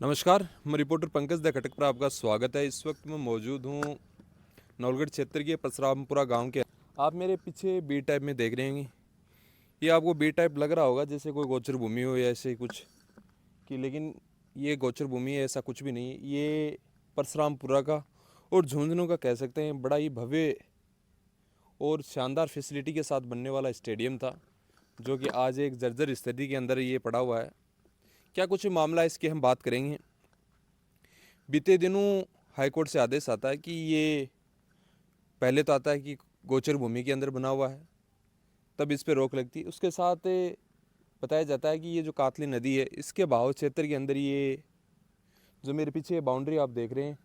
नमस्कार, मैं reporter Pankaj the खटक पर आपका स्वागत है। इस वक्त मैं मौजूद हूँ नवलगढ़ क्षेत्र के परसरामपुरा गांव के। आप मेरे पीछे बी टाइप में देख रहे हैं। ये आपको बी टाइप लग रहा होगा जैसे कोई गोचर भूमि हो या ऐसे कुछ कि, लेकिन ये गोचर भूमि है ऐसा कुछ भी नहीं है। ये परसरामपुरा का और झुंझुनू का कह सकते हैं बड़ा ही भव्य और शानदार फैसिलिटी के साथ बनने वाला स्टेडियम था, जो कि आज एक जर्जर स्थिति के अंदर ये पड़ा हुआ है। क्या कुछ मामला है इसकी हम बात करेंगे। बीते दिनों हाईकोर्ट से आदेश आता है कि ये पहले तो आता है कि गोचर भूमि के अंदर बना हुआ है, तब इस पे रोक लगती है। उसके साथ बताया जाता है कि ये जो कातली नदी है इसके बहाव क्षेत्र के अंदर ये जो मेरे पीछे बाउंड्री आप देख रहे हैं,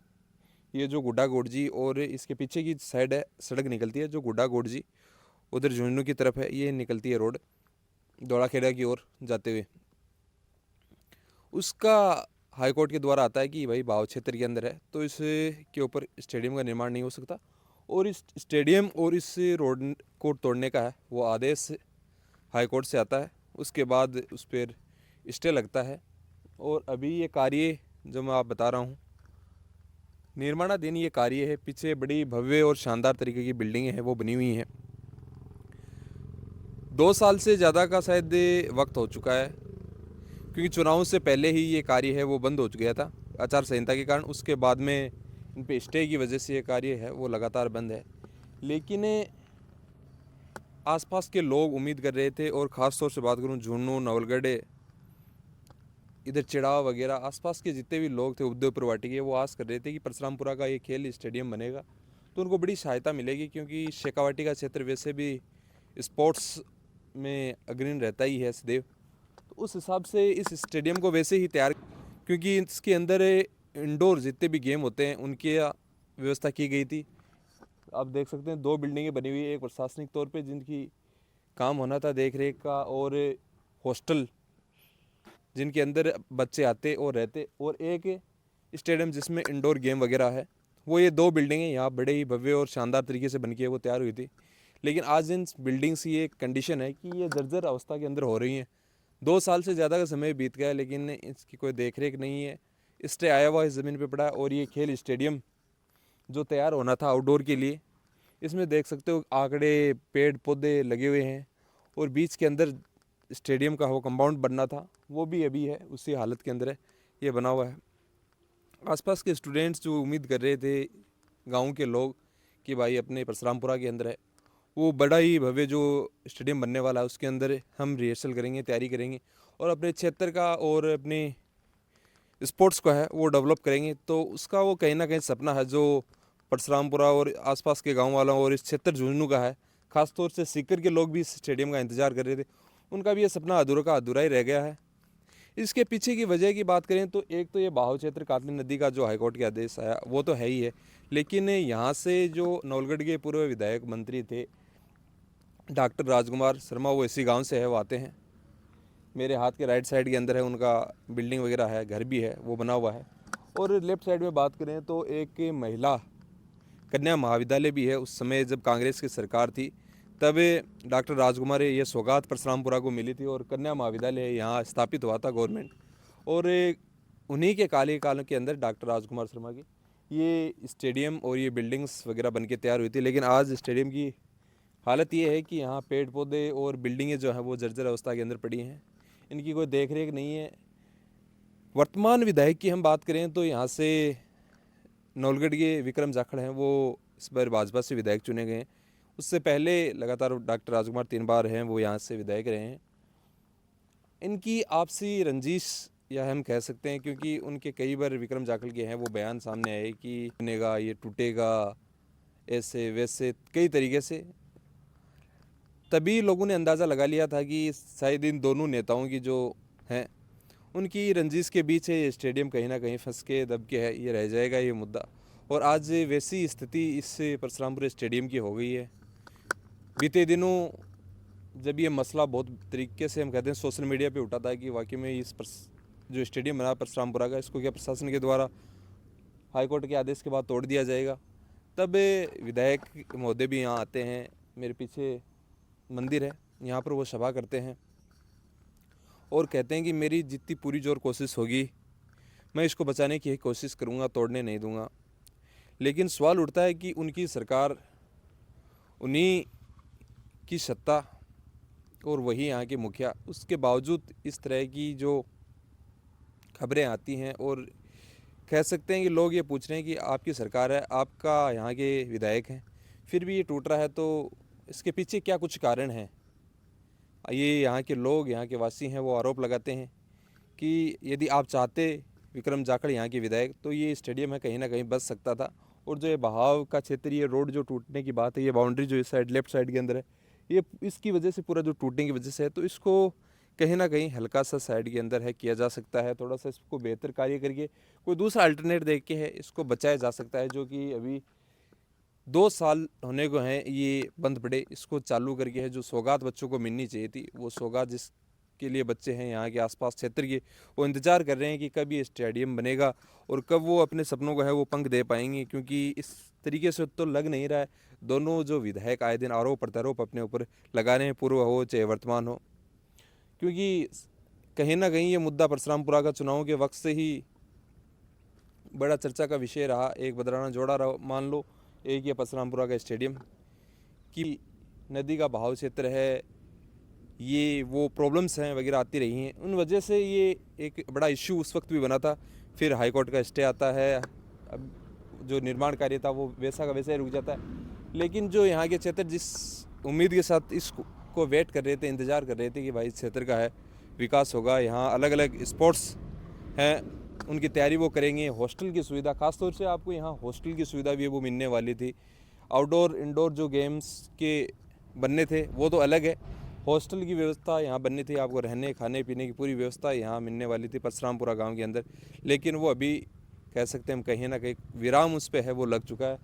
ये जो गुड्डा गोडजी और इसके पीछे की साइड है सड़क निकलती है, जो गुड्डा गोडजी उधर झुंझुनू की तरफ है, ये निकलती है रोड दौड़ाखेड़ा की ओर जाते हुए। उसका हाईकोर्ट के द्वारा आता है कि भाई भाव क्षेत्र के अंदर है तो इस के ऊपर स्टेडियम का निर्माण नहीं हो सकता, और इस स्टेडियम और इस रोड को तोड़ने का है वो आदेश हाईकोर्ट से आता है। उसके बाद उस पर स्टे लगता है, और अभी ये कार्य जो मैं आप बता रहा हूँ निर्माणाधीन ये कार्य है। पीछे बड़ी भव्य और शानदार तरीके की बिल्डिंगें हैं वो बनी हुई हैं। 2 साल से ज़्यादा का शायद वक्त हो चुका है, क्योंकि चुनाव से पहले ही ये कार्य है वो बंद हो गया था आचार संहिता के कारण। उसके बाद में इन पे स्टे की वजह से ये कार्य है वो लगातार बंद है। लेकिन आसपास के लोग उम्मीद कर रहे थे, और ख़ास तौर से बात करूँ झुंझुनू नवलगढ़ इधर चिड़ाव वगैरह आसपास के जितने भी लोग थे उद्योगपुर वाटी के, वो आस कर रहे थे कि परसरामपुरा का ये खेल स्टेडियम बनेगा तो उनको बड़ी सहायता मिलेगी, क्योंकि शेखावाटी का क्षेत्र वैसे भी स्पोर्ट्स में अग्रणी रहता ही है सदैव। तो उस हिसाब से इस स्टेडियम को वैसे ही तैयार, क्योंकि इसके अंदर इंडोर जितने भी गेम होते हैं उनकी व्यवस्था की गई थी। आप देख सकते हैं 2 बिल्डिंगें बनी हुई है, एक प्रशासनिक तौर पे जिनकी काम होना था देख रेख का, और हॉस्टल जिनके अंदर बच्चे आते और रहते, और एक स्टेडियम जिसमें इंडोर गेम वगैरह है। वो ये 2 बिल्डिंगें यहाँ बड़े ही भव्य और शानदार तरीके से बन के वो तैयार हुई थी। लेकिन आज इन बिल्डिंग्स की एक कंडीशन है कि ये जर्जर अवस्था के अंदर हो रही हैं। 2 साल से ज़्यादा का समय बीत गया है, लेकिन इसकी कोई देख रेख नहीं है। स्टे आया हुआ इस ज़मीन पे पड़ा है, और ये खेल स्टेडियम जो तैयार होना था आउटडोर के लिए, इसमें देख सकते हो आंकड़े पेड़ पौधे लगे हुए हैं, और बीच के अंदर स्टेडियम का वो कंपाउंड बनना था वो भी अभी है उसी हालत के अंदर है, ये बना हुआ है। आसपास के स्टूडेंट्स जो उम्मीद कर रहे थे गांव के लोग कि भाई अपने परसरामपुरा के अंदर है वो बड़ा ही भव्य जो स्टेडियम बनने वाला है उसके अंदर हम रिहर्सल करेंगे, तैयारी करेंगे, और अपने क्षेत्र का और अपने स्पोर्ट्स को है वो डेवलप करेंगे। तो उसका वो कहीं ना कहीं सपना है जो परसरामपुरा और आसपास के गांव वालों और इस क्षेत्र झुंझुनू का है। खासतौर से सीकर के लोग भी इस स्टेडियम का इंतजार कर रहे थे, उनका भी ये सपना अधूरा का अधूरा ही रह गया है। इसके पीछे की वजह की बात करें तो एक तो ये बाहु क्षेत्र कातली नदी का जो हाईकोर्ट के आदेश आया वो तो है ही है, लेकिन यहाँ से जो नवलगढ़ के पूर्व विधायक मंत्री थे डॉक्टर राजकुमार शर्मा, वो इसी गांव से है, वो आते हैं। मेरे हाथ के राइट साइड के अंदर है उनका बिल्डिंग वगैरह है, घर भी है वो बना हुआ है। और लेफ्ट साइड में बात करें तो एक महिला कन्या महाविद्यालय भी है। उस समय जब कांग्रेस की सरकार थी तब डॉक्टर राजकुमार ये सौगात परसरामपुरा को मिली थी, और कन्या महाविद्यालय यहाँ स्थापित हुआ था गवर्नमेंट। और उन्हीं के काल के अंदर डॉक्टर राजकुमार शर्मा की ये स्टेडियम और ये बिल्डिंग्स वगैरह बन के तैयार हुई थी। लेकिन आज स्टेडियम की हालत ये है कि यहाँ पेड़ पौधे और बिल्डिंगें जो हैं वो जर्जर अवस्था के अंदर पड़ी हैं, इनकी कोई देख रेख नहीं है। वर्तमान विधायक की हम बात करें तो यहाँ से नवलगढ़ के विक्रम जाखड़ हैं, वो इस बार भाजपा से विधायक चुने गए हैं। उससे पहले लगातार डॉक्टर राजकुमार 3 बार हैं वो यहाँ से विधायक रहे हैं। इनकी आपसी रंजिश या हम कह सकते हैं, क्योंकि उनके कई बार विक्रम जाखड़ के हैं वो बयान सामने आए कि बनेगा ये टूटेगा ऐसे वैसे कई तरीके से। तभी लोगों ने अंदाज़ा लगा लिया था कि शायद इन दोनों नेताओं की जो हैं उनकी रंजिश के बीच है ये स्टेडियम कहीं ना कहीं फंस के दब के है ये रह जाएगा ये मुद्दा। और आज वैसी स्थिति इस परसरामपुर स्टेडियम की हो गई है। बीते दिनों जब ये मसला बहुत तरीके से हम कहते हैं सोशल मीडिया पे उठा था कि वाकई में इस जो स्टेडियम बना परसरामपुरा का, इसको क्या प्रशासन के द्वारा हाईकोर्ट के आदेश के बाद तोड़ दिया जाएगा, तब विधायक महोदय भी यहाँ आते हैं। मेरे पीछे मंदिर है, यहाँ पर वो सभा करते हैं और कहते हैं कि मेरी जितनी पूरी जोर कोशिश होगी मैं इसको बचाने की कोशिश करूँगा, तोड़ने नहीं दूँगा। लेकिन सवाल उठता है कि उनकी सरकार, उन्हीं की सत्ता और वही यहाँ के मुखिया, उसके बावजूद इस तरह की जो खबरें आती हैं और कह सकते हैं कि लोग ये पूछ रहे हैं कि आपकी सरकार है, आपका यहाँ के विधायक हैं, फिर भी ये टूट रहा है, तो इसके पीछे क्या कुछ कारण हैं? ये यहाँ के लोग, यहाँ के वासी हैं, वो आरोप लगाते हैं कि यदि आप चाहते विक्रम जाखड़ यहाँ के विधायक, तो ये स्टेडियम है कहीं ना कहीं बच सकता था। और जो ये बहाव का क्षेत्र, ये रोड जो टूटने की बात है, ये बाउंड्री जो इस साइड लेफ्ट साइड के अंदर है, ये इसकी वजह से पूरा जो टूटने की वजह से है, तो इसको कहीं ना कहीं हल्का सा साइड के अंदर है किया जा सकता है, थोड़ा सा इसको बेहतर कार्य करके कोई दूसरा अल्टरनेट देख के है इसको बचाया जा सकता है। जो कि अभी 2 साल होने को हैं ये बंद पड़े, इसको चालू करके है जो सौगात बच्चों को मिलनी चाहिए थी, वो सौगात जिसके लिए बच्चे हैं यहाँ के आसपास क्षेत्र के, वो इंतज़ार कर रहे हैं कि कब ये स्टेडियम बनेगा और कब वो अपने सपनों को है वो पंख दे पाएंगे। क्योंकि इस तरीके से तो लग नहीं रहा है। दोनों जो विधायक आए दिन आरोप प्रत्यारोप अपने ऊपर लगा रहे हैं, पूर्व हो चाहे वर्तमान हो, क्योंकि कहीं ना कहीं ये मुद्दा परशुरामपुरा का चुनाव के वक्त से ही बड़ा चर्चा का विषय रहा। एक बदराना जोड़ा रहा मान लो, एक ये परशुरामपुरा का स्टेडियम की नदी का बहाव क्षेत्र है, ये वो प्रॉब्लम्स हैं वगैरह आती रही हैं, उन वजह से ये एक बड़ा इश्यू उस वक्त भी बना था। फिर हाई कोर्ट का स्टे आता है, अब जो निर्माण कार्य था वो वैसा का वैसा ही रुक जाता है। लेकिन जो यहाँ के क्षेत्र जिस उम्मीद के साथ इसको वेट कर रहे थे, इंतज़ार कर रहे थे कि भाई इस क्षेत्र का है विकास होगा, यहाँ अलग अलग स्पोर्ट्स हैं उनकी तैयारी वो करेंगे, हॉस्टल की सुविधा, खासतौर से आपको यहाँ हॉस्टल की सुविधा भी वो मिलने वाली थी। आउटडोर इंडोर जो गेम्स के बनने थे वो तो अलग है, हॉस्टल की व्यवस्था यहाँ बननी थी, आपको रहने खाने पीने की पूरी व्यवस्था यहाँ मिलने वाली थी परशुरामपुरा गांव के अंदर। लेकिन वो अभी कह सकते हैं हम कहीं ना कहीं विराम उस पर है, वो लग चुका है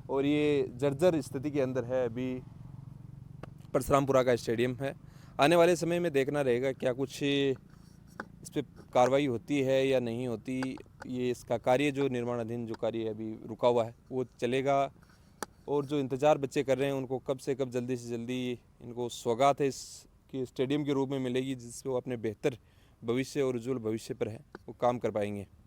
और ये जर्जर स्थिति के अंदर है अभी परशुरामपुरा का स्टेडियम है। आने वाले समय में देखना रहेगा क्या कुछ इस पर कार्रवाई होती है या नहीं होती। ये इसका कार्य जो निर्माणाधीन जो कार्य अभी रुका हुआ है वो चलेगा, और जो इंतज़ार बच्चे कर रहे हैं उनको कब से कब जल्दी से जल्दी इनको सौगात है इसकी स्टेडियम के रूप में मिलेगी, जिससे वो अपने बेहतर भविष्य और उज्जवल भविष्य पर है वो काम कर पाएंगे।